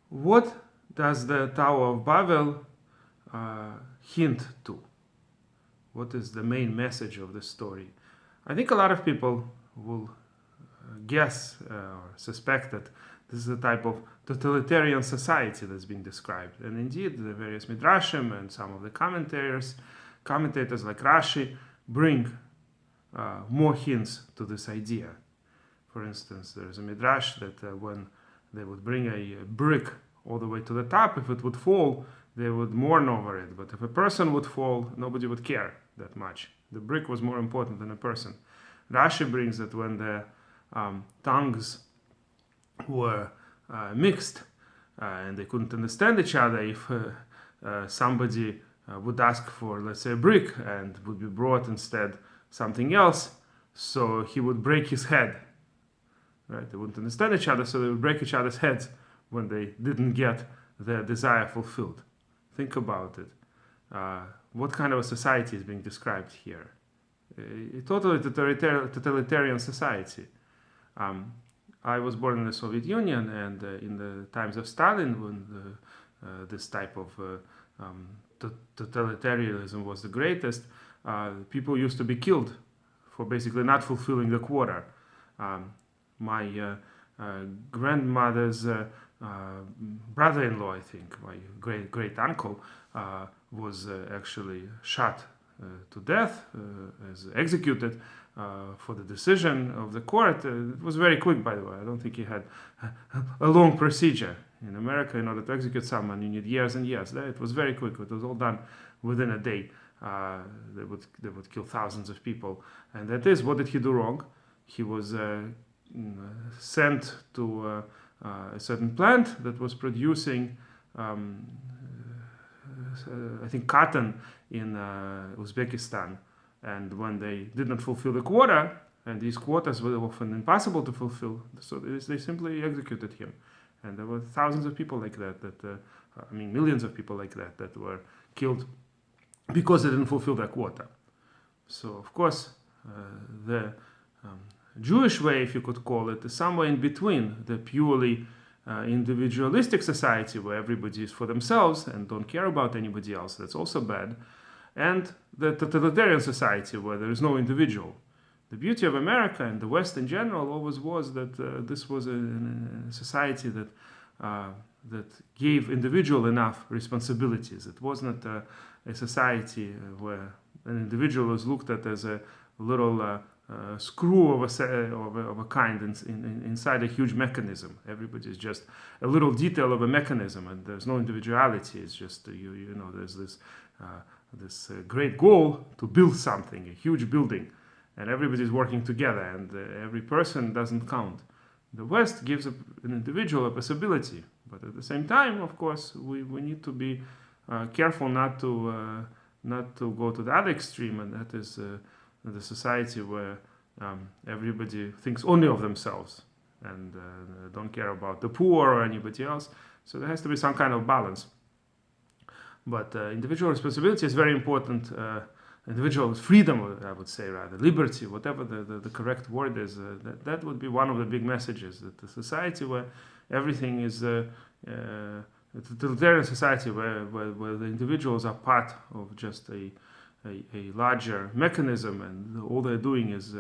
What does the Tower of Bavel hint to? What is the main message of this story? I think a lot of people will guess or suspect that this is a type of totalitarian society that's being described. And indeed, the various midrashim and some of the commentators like Rashi bring more hints to this idea. For instance, there's a midrash that when they would bring a brick all the way to the top, if it would fall, they would mourn over it. But if a person would fall, nobody would care that much. The brick was more important than a person. Rashi brings that when the tongues were mixed and they couldn't understand each other, if somebody would ask for, let's say, a brick and would be brought instead something else, so he would break his head. Right? They wouldn't understand each other, so they would break each other's heads when they didn't get their desire fulfilled. Think about it. What kind of a society is being described here? A totally totalitarian society. I was born in the Soviet Union, and in the times of Stalin, when this type of totalitarianism was the greatest, people used to be killed for basically not fulfilling the quota. My grandmother's brother-in-law, I think, my great-uncle, was actually shot to death, as executed for the decision of the court. It was very quick, by the way. I don't think he had a long procedure. In America, in order to execute someone, you need years and years. It was very quick. It was all done within a day. They would kill thousands of people. And that is, what did he do wrong? He was sent to a certain plant that was producing, I think, cotton in Uzbekistan. And when they did not fulfill the quota, and these quotas were often impossible to fulfill, so they simply executed him. And there were thousands of people like that, millions of people like that were killed because they didn't fulfill their quota. So, of course, the Jewish way, if you could call it, is somewhere in between the purely individualistic society where everybody is for themselves and don't care about anybody else. That's also bad. And the totalitarian society where there is no individual. The beauty of America and the West in general always was that this was a society that gave individual enough responsibilities. It was not a society where an individual was looked at as a little screw of a kind inside a huge mechanism. Everybody is just a little detail of a mechanism, and there's no individuality. It's just there's this great goal to build something, a huge building, and everybody is working together, and every person doesn't count. The West gives an individual a possibility, but at the same time, of course, we need to be careful not to go to the other extreme, and that is the society where everybody thinks only of themselves and don't care about the poor or anybody else. So there has to be some kind of balance. But individual responsibility is very important. Individual freedom, I would say, rather, liberty, whatever the correct word is, that would be one of the big messages, that the society where everything is a totalitarian society where the individuals are part of just a larger mechanism, and all they're doing is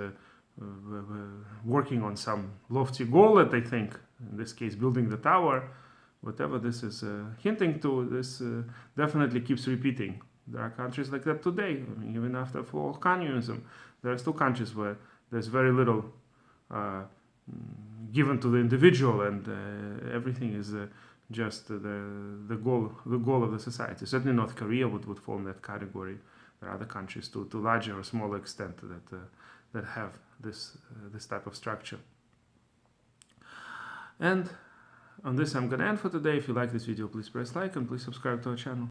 working on some lofty goal that they think, in this case, building the tower. Whatever this is hinting to, this definitely keeps repeating. There are countries like that today. I mean, even after full communism, there are still countries where there's very little given to the individual, and everything is just the goal of the society. Certainly, North Korea would fall in that category. There are other countries to larger or smaller extent that have this type of structure. And on this, I'm going to end for today. If you like this video, please press like and please subscribe to our channel.